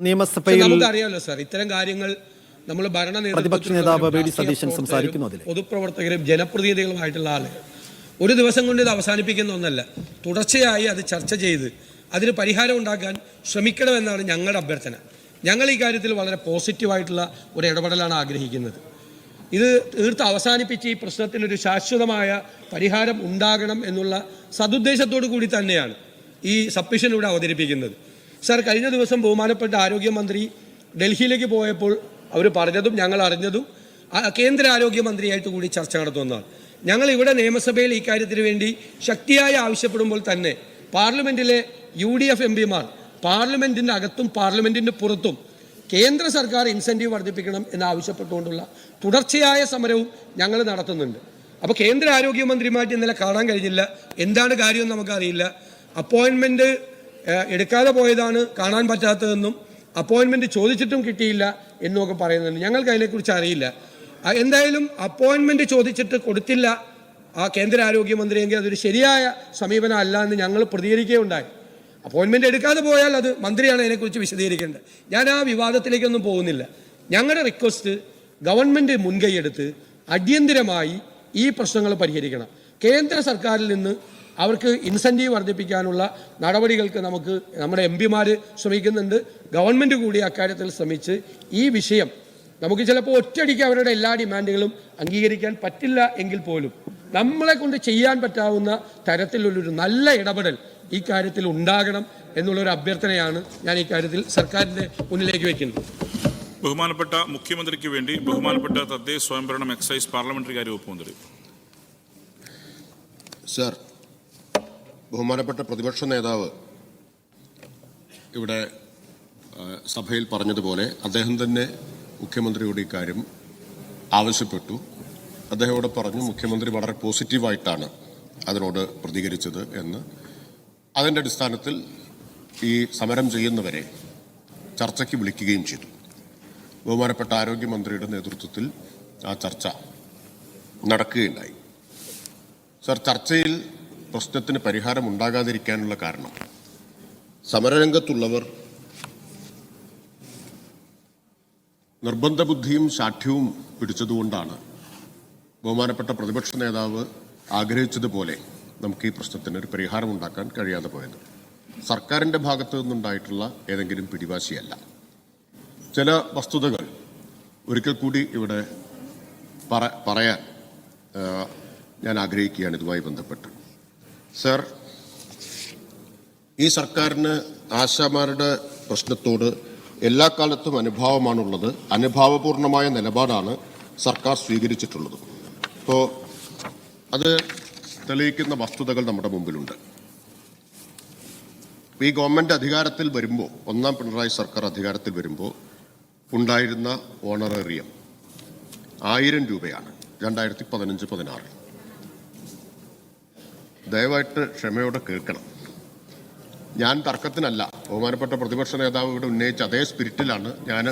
നിയമസഭയിൽ നമുക്കറിയാമല്ലോ സാർ, ഇത്തരം കാര്യങ്ങൾ നമ്മൾ പ്രതിപക്ഷ നേതാവ് വി.ഡി. സതീശൻ സംസാരിക്കുന്നു. പൊതുപ്രവർത്തകരും ജനപ്രതിനിധികളുമായിട്ടുള്ള ആളുകൾ ഒരു ദിവസം കൊണ്ട് ഇത് അവസാനിപ്പിക്കുന്ന ഒന്നല്ല, തുടർച്ചയായി അത് ചർച്ച ചെയ്ത് അതിന് പരിഹാരം ഉണ്ടാക്കാൻ ശ്രമിക്കണമെന്നാണ് ഞങ്ങളുടെ അഭ്യർത്ഥന. ഞങ്ങൾ ഈ കാര്യത്തിൽ വളരെ പോസിറ്റീവായിട്ടുള്ള ഒരു ഇടപെടലാണ് ആഗ്രഹിക്കുന്നത്. ഇത് തീർത്ത് അവസാനിപ്പിച്ച് ഈ പ്രശ്നത്തിനൊരു ശാശ്വതമായ പരിഹാരം ഉണ്ടാകണം എന്നുള്ള സതുദ്ദേശത്തോടു കൂടി തന്നെയാണ് ഈ സബ്മിഷൻ ഇവിടെ അവതരിപ്പിക്കുന്നത്. സാർ, കഴിഞ്ഞ ദിവസം ബഹുമാനപ്പെട്ട ആരോഗ്യമന്ത്രി ഡൽഹിയിലേക്ക് പോയപ്പോൾ അവർ പറഞ്ഞതും ഞങ്ങൾ അറിഞ്ഞതും കേന്ദ്ര ആരോഗ്യമന്ത്രിയായിട്ട് കൂടി ചർച്ച നടത്തുന്നതാണ്. ഞങ്ങൾ ഇവിടെ നിയമസഭയിൽ ഈ കാര്യത്തിന് വേണ്ടി ശക്തിയായി ആവശ്യപ്പെടുമ്പോൾ തന്നെ പാർലമെൻറ്റിലെ UDF MPമാർ പാർലമെൻറ്റിൻ്റെ അകത്തും പാർലമെൻറ്റിൻ്റെ പുറത്തും കേന്ദ്ര സർക്കാർ ഇൻസെൻറ്റീവ് വർദ്ധിപ്പിക്കണം എന്നാവശ്യപ്പെട്ടുകൊണ്ടുള്ള തുടർച്ചയായ സമരവും ഞങ്ങൾ നടത്തുന്നുണ്ട്. അപ്പോൾ കേന്ദ്ര ആരോഗ്യമന്ത്രിയുമായിട്ട് ഇന്നലെ കാണാൻ കഴിഞ്ഞില്ല. എന്താണ് കാര്യമെന്ന് നമുക്കറിയില്ല. അപ്പോയിൻമെൻറ്റ് എടുക്കാതെ പോയതാണ് കാണാൻ പറ്റാത്തതെന്നും അപ്പോയിൻമെൻറ്റ് ചോദിച്ചിട്ടും കിട്ടിയില്ല എന്നൊക്കെ പറയുന്നുണ്ട്. ഞങ്ങൾക്ക് അതിനെക്കുറിച്ച് അറിയില്ല. എന്തായാലും അപ്പോയിൻമെൻറ്റ് ചോദിച്ചിട്ട് കൊടുത്തില്ല ആ കേന്ദ്ര ആരോഗ്യമന്ത്രിയെങ്കിൽ അതൊരു ശരിയായ സമീപനം അല്ല എന്ന് ഞങ്ങൾ പ്രതികരിക്കുകയുണ്ടായി. അപ്പോയിൻമെൻറ്റ് എടുക്കാതെ പോയാൽ അത് മന്ത്രിയാണ് അതിനെക്കുറിച്ച് വിശദീകരിക്കേണ്ടത്. ഞാൻ ആ വിവാദത്തിലേക്കൊന്നും പോകുന്നില്ല. ഞങ്ങളുടെ റിക്വസ്റ്റ് ഗവൺമെൻറ് മുൻകൈയെടുത്ത് അടിയന്തിരമായി ഈ പ്രശ്നങ്ങൾ പരിഹരിക്കണം. കേന്ദ്ര സർക്കാരിൽ നിന്ന് അവർക്ക് ഇൻസെൻറ്റീവ് വർദ്ധിപ്പിക്കാനുള്ള നടപടികൾക്ക് നമ്മുടെ MPമാർ ശ്രമിക്കുന്നുണ്ട്. ഗവൺമെൻറ് കൂടി അക്കാര്യത്തിൽ ശ്രമിച്ച് ഈ വിഷയം നമുക്ക് ചിലപ്പോൾ ഒറ്റയടിക്ക് അവരുടെ എല്ലാ ഡിമാൻഡുകളും അംഗീകരിക്കാൻ പറ്റില്ല എങ്കിൽ പോലും നമ്മളെ കൊണ്ട് ചെയ്യാൻ പറ്റാവുന്ന തരത്തിലുള്ളൊരു നല്ല ഇടപെടൽ ഈ കാര്യത്തിൽ ഉണ്ടാകണം എന്നുള്ളൊരു അഭ്യർത്ഥനയാണ് ഞാൻ ഈ കാര്യത്തിൽ സർക്കാരിൻ്റെ മുന്നിലേക്ക് വയ്ക്കുന്നത്. ബഹുമാനപ്പെട്ട മുഖ്യമന്ത്രിക്ക് വേണ്ടി ബഹുമാനപ്പെട്ട തദ്ദേശ സ്വയംഭരണം എക്സൈസ് പാർലമെന്ററി കാര്യ വകുപ്പ് മന്ത്രി. സർ, ബഹുമാനപ്പെട്ട പ്രതിപക്ഷ നേതാവ് ഇവിടെ സഭയിൽ പറഞ്ഞതുപോലെ അദ്ദേഹം തന്നെ മുഖ്യമന്ത്രിയോട് ഇക്കാര്യം ആവശ്യപ്പെട്ടു. അദ്ദേഹം ഇവിടെ പറഞ്ഞു മുഖ്യമന്ത്രി വളരെ പോസിറ്റീവായിട്ടാണ് അതിനോട് പ്രതികരിച്ചത് എന്ന്. അതിൻ്റെ അടിസ്ഥാനത്തിൽ ഈ സമരം ചെയ്യുന്നവരെ ചർച്ചയ്ക്ക് വിളിക്കുകയും ചെയ്തു. ബഹുമാനപ്പെട്ട ആരോഗ്യമന്ത്രിയുടെ നേതൃത്വത്തിൽ ആ ചർച്ച നടക്കുകയുണ്ടായി. സർ, ചർച്ചയിൽ പ്രശ്നത്തിന് പരിഹാരം ഉണ്ടാകാതിരിക്കാനുള്ള കാരണം സമരരംഗത്തുള്ളവർ നിർബന്ധ ബുദ്ധിയും ശാഠ്യവും പിടിച്ചതുകൊണ്ടാണ് ബഹുമാനപ്പെട്ട പ്രതിപക്ഷ നേതാവ് ആഗ്രഹിച്ചതുപോലെ നമുക്ക് ഈ പ്രശ്നത്തിന് ഒരു പരിഹാരം ഉണ്ടാക്കാൻ കഴിയാതെ പോയത്. സർക്കാരിൻ്റെ ഭാഗത്തു നിന്നുണ്ടായിട്ടുള്ള ഏതെങ്കിലും പിടിവാശിയല്ല. ചില വസ്തുതകൾ ഒരിക്കൽ കൂടി ഇവിടെ പറയാൻ ഞാൻ ആഗ്രഹിക്കുകയാണ് ഇതുമായി ബന്ധപ്പെട്ട്. സർ, ഈ സർക്കാരിന് ആശാമാരുടെ പ്രശ്നത്തോട് എല്ലാ കാലത്തും അനുഭാവമാണുള്ളത്. അനുഭാവപൂർണമായ നിലപാടാണ് സർക്കാർ സ്വീകരിച്ചിട്ടുള്ളത്. അപ്പോൾ അത് തെളിയിക്കുന്ന വസ്തുതകൾ നമ്മുടെ മുമ്പിലുണ്ട്. ഈ ഗവൺമെൻറ് അധികാരത്തിൽ വരുമ്പോൾ, ഒന്നാം പിണറായി സർക്കാർ അധികാരത്തിൽ വരുമ്പോൾ ഉണ്ടായിരുന്ന ഓണറേറിയം 1000 രൂപയാണ് 2015-16. ദയവായിട്ട് ക്ഷമയോടെ കേൾക്കണം. ഞാൻ തർക്കത്തിനല്ല, ബഹുമാനപ്പെട്ട പ്രതിപക്ഷ നേതാവ് ഇവിടെ ഉന്നയിച്ച അതേ സ്പിരിറ്റിലാണ് ഞാൻ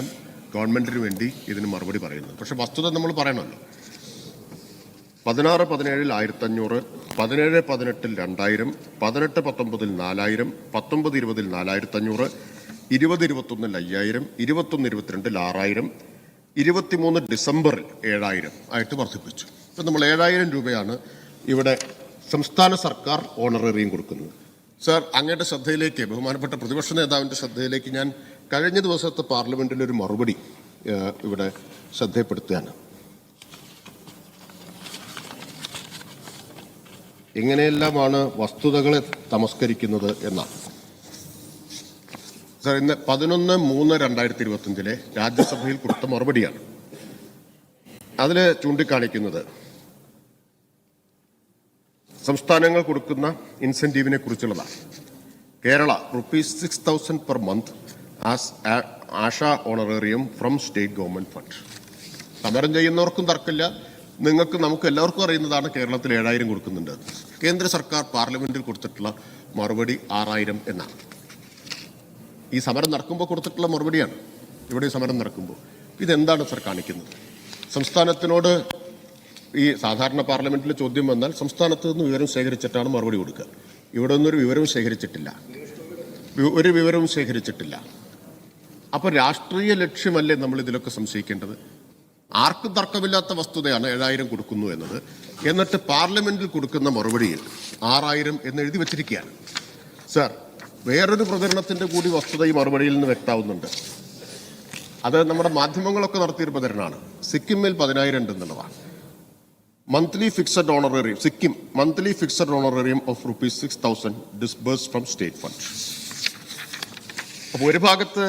ഗവൺമെൻറ്റിന് വേണ്ടി ഇതിന് മറുപടി പറയുന്നത്. പക്ഷെ വസ്തുത നമ്മൾ പറയണമല്ലോ. 16-17 1500, 17-18 2000, 18-19 4000, 19-20 4500, 20-21 5000, 21-22 6000, 23 ഡിസംബറിൽ 7000 ആയിട്ട് വർദ്ധിപ്പിച്ചു. ഇപ്പം നമ്മൾ 7000 രൂപയാണ് ഇവിടെ സംസ്ഥാന സർക്കാർ ഓണറേറിയം കൊടുക്കുന്നത്. സർ, അങ്ങയുടെ ശ്രദ്ധയിലേക്ക്, ബഹുമാനപ്പെട്ട പ്രതിപക്ഷ നേതാവിൻ്റെ ശ്രദ്ധയിലേക്ക് ഞാൻ കഴിഞ്ഞ ദിവസത്തെ പാർലമെൻറ്റിലൊരു മറുപടി ഇവിടെ ശ്രദ്ധപ്പെടുത്തുകയാണ്. എങ്ങനെയെല്ലാമാണ് വസ്തുതകളെ തമസ്കരിക്കുന്നത് എന്നാണ്. സർ, ഇന്ന് 11/3/2025 രാജ്യസഭയിൽ കൊടുത്ത മറുപടിയാണ്. അതിൽ ചൂണ്ടിക്കാണിക്കുന്നത് സംസ്ഥാനങ്ങൾ കൊടുക്കുന്ന ഇൻസെൻറ്റീവിനെ കുറിച്ചുള്ളതാണ്. Kerala ₹6,000 per month as ASHA honorarium from state government fund. സമരം ചെയ്യുന്നവർക്കും തർക്കമില്ല, നമുക്ക് എല്ലാവർക്കും അറിയുന്നതാണ് കേരളത്തിൽ 7000 കൊടുക്കുന്നുണ്ട്. കേന്ദ്ര സർക്കാർ പാർലമെന്റിൽ കൊടുത്തിട്ടുള്ള മറുപടി 6000 എന്നാണ്. ഈ സമരം നടക്കുമ്പോൾ കൊടുത്തിട്ടുള്ള മറുപടിയാണ് ഇവിടെ സമരം നടക്കുമ്പോൾ. ഇതെന്താണ് സർ കാണിക്കുന്നത്? സംസ്ഥാനത്തിനോട് ഈ സാധാരണ പാർലമെന്റിൽ ചോദ്യം വന്നാൽ സംസ്ഥാനത്ത് നിന്ന് വിവരം ശേഖരിച്ചിട്ടാണ് മറുപടി കൊടുക്കുക. ഇവിടെ നിന്നൊരു വിവരവും ശേഖരിച്ചിട്ടില്ല, ഒരു വിവരവും ശേഖരിച്ചിട്ടില്ല. അപ്പോൾ രാഷ്ട്രീയ ലക്ഷ്യമല്ലേ നമ്മൾ ഇതിലൊക്കെ സംശയിക്കേണ്ടത്? ആർക്കും തർക്കമില്ലാത്ത വസ്തുതയാണ് 7,000 കൊടുക്കുന്നു എന്നത്. എന്നിട്ട് പാർലമെന്റിൽ കൊടുക്കുന്ന മറുപടിയിൽ 6,000 എന്ന് എഴുതി വച്ചിരിക്കുകയാണ്. സർ, വേറൊരു പ്രചരണത്തിന്റെ കൂടി വസ്തുത ഈ മറുപടിയിൽ നിന്ന് വ്യക്തമാവുന്നുണ്ട്. അത് നമ്മുടെ മാധ്യമങ്ങളൊക്കെ നടത്തിയൊരു പ്രചരണമാണ്. സിക്കിമിൽ 10,000 ഉണ്ടെന്നുള്ളതാണ്. Monthly fixed honorarium, Sikkim monthly fixed honorarium of ₹6,000 disburse from state fund. അപ്പോൾ ഒരു ഭാഗത്ത്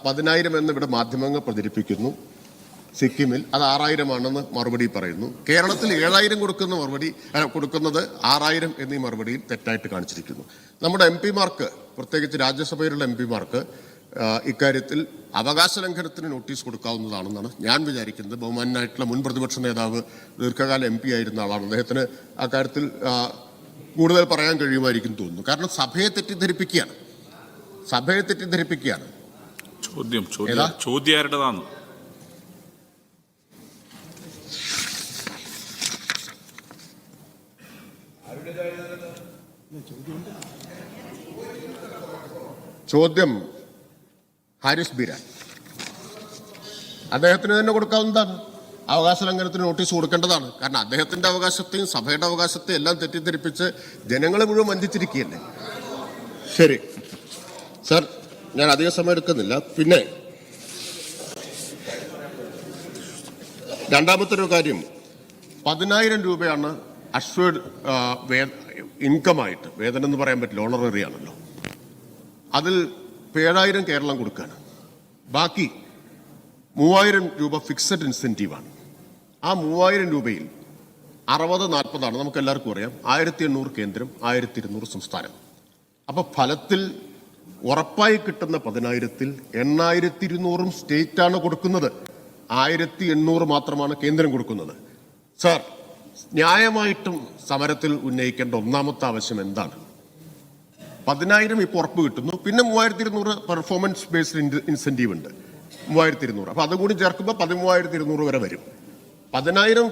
10,000 എന്ന് ഇവിടെ മാധ്യമങ്ങൾ പ്രചരിപ്പിക്കുന്നു. സിക്കിമിൽ അത് 6,000 ആണെന്ന് മറുപടി പറയുന്നു. കേരളത്തിൽ 7,000 കൊടുക്കുന്നത് 6,000 എന്നീ മറുപടിയിൽ തെറ്റായിട്ട് കാണിച്ചിരിക്കുന്നു. നമ്മുടെ MP-മാർക്ക്, പ്രത്യേകിച്ച് രാജ്യസഭയിലുള്ള MP-മാർക്ക് ഇക്കാര്യത്തിൽ അവകാശ ലംഘനത്തിന് നോട്ടീസ് കൊടുക്കാവുന്നതാണെന്നാണ് ഞാൻ വിചാരിക്കുന്നത്. ബഹുമാനായിട്ടുള്ള മുൻ പ്രതിപക്ഷ നേതാവ്, ദീർഘകാല MP ആയിരുന്ന ആളാണ്. അദ്ദേഹത്തിന് അക്കാര്യത്തിൽ കൂടുതൽ പറയാൻ കഴിയുമായിരിക്കും തോന്നുന്നു. കാരണം സഭയെ തെറ്റിദ്ധരിപ്പിക്കുകയാണ്. ചോദ്യം ആരുടേതാണ്? ചോദ്യം ഹാരിസ് ബീരാൻ. അദ്ദേഹത്തിന് തന്നെ കൊടുക്കാവുന്നതാണ്. അവകാശ ലംഘനത്തിന് നോട്ടീസ് കൊടുക്കേണ്ടതാണ്. കാരണം അദ്ദേഹത്തിന്റെ അവകാശത്തെയും സഭയുടെ അവകാശത്തെയും എല്ലാം തെറ്റിദ്ധരിപ്പിച്ച് ജനങ്ങളെ മുഴുവൻ വഞ്ചിച്ചിരിക്കുകയല്ലേ. ശരി സർ, ഞാൻ അധിക സമയം എടുക്കുന്നില്ല. പിന്നെ രണ്ടാമത്തെ ഒരു കാര്യം, 10,000 രൂപയാണ് അഷ്വേർഡ് ഇൻകമായിട്ട്, വേതനം എന്ന് പറയാൻ പറ്റില്ല, ഓണററി ആണല്ലോ. അതിൽ 7,000 കേരളം കൊടുക്കുകയാണ്. ബാക്കി 3,000 രൂപ ഫിക്സഡ് ഇൻസെൻറ്റീവാണ്. ആ 3,000 രൂപയിൽ 60-40 നമുക്ക് എല്ലാവർക്കും അറിയാം. 1,800 കേന്ദ്രം, 1,200 സംസ്ഥാനം. അപ്പോൾ ഫലത്തിൽ ഉറപ്പായി കിട്ടുന്ന 10,000-ൽ 8,200 സ്റ്റേറ്റാണ് കൊടുക്കുന്നത്. 1,800 മാത്രമാണ് കേന്ദ്രം കൊടുക്കുന്നത്. സാർ, ന്യായമായിട്ടും സമരത്തിൽ ഉന്നയിക്കേണ്ട ഒന്നാമത്തെ ആവശ്യം എന്താണ്? 10,000 ഇപ്പോൾ ഉറപ്പ് കിട്ടുന്നു. പിന്നെ 3,200 പെർഫോമൻസ് ബേസ്ഡ് ഇൻസെൻറ്റീവ് ഉണ്ട്, 3,200. അപ്പോൾ അതുകൂടി ചേർക്കുമ്പോൾ 13,200 വരെ വരും. 10,000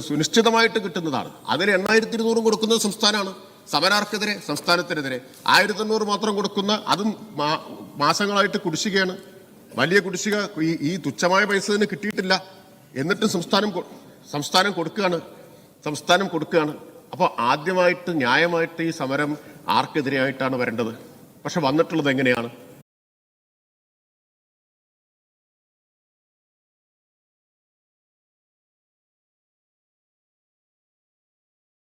സുനിശ്ചിതമായിട്ട് കിട്ടുന്നതാണ്. അതിൽ 8,200 കൊടുക്കുന്നത് സംസ്ഥാനമാണ്. സമരാർക്കെതിരെ, സംസ്ഥാനത്തിനെതിരെ 1,800 മാത്രം കൊടുക്കുന്ന, അതും മാസങ്ങളായിട്ട് കുടിശ്ശികയാണ്. വലിയ കുടിശ്ശിക. ഈ തുച്ഛമായ പൈസ തന്നെ കിട്ടിയിട്ടില്ല. എന്നിട്ടും സംസ്ഥാനം കൊടുക്കുകയാണ്. അപ്പോൾ ആദ്യമായിട്ട് ന്യായമായിട്ട് ഈ സമരം ആർക്കെതിരെയായിട്ടാണ് വരേണ്ടത്? പക്ഷെ വന്നിട്ടുള്ളത് എങ്ങനെയാണ്?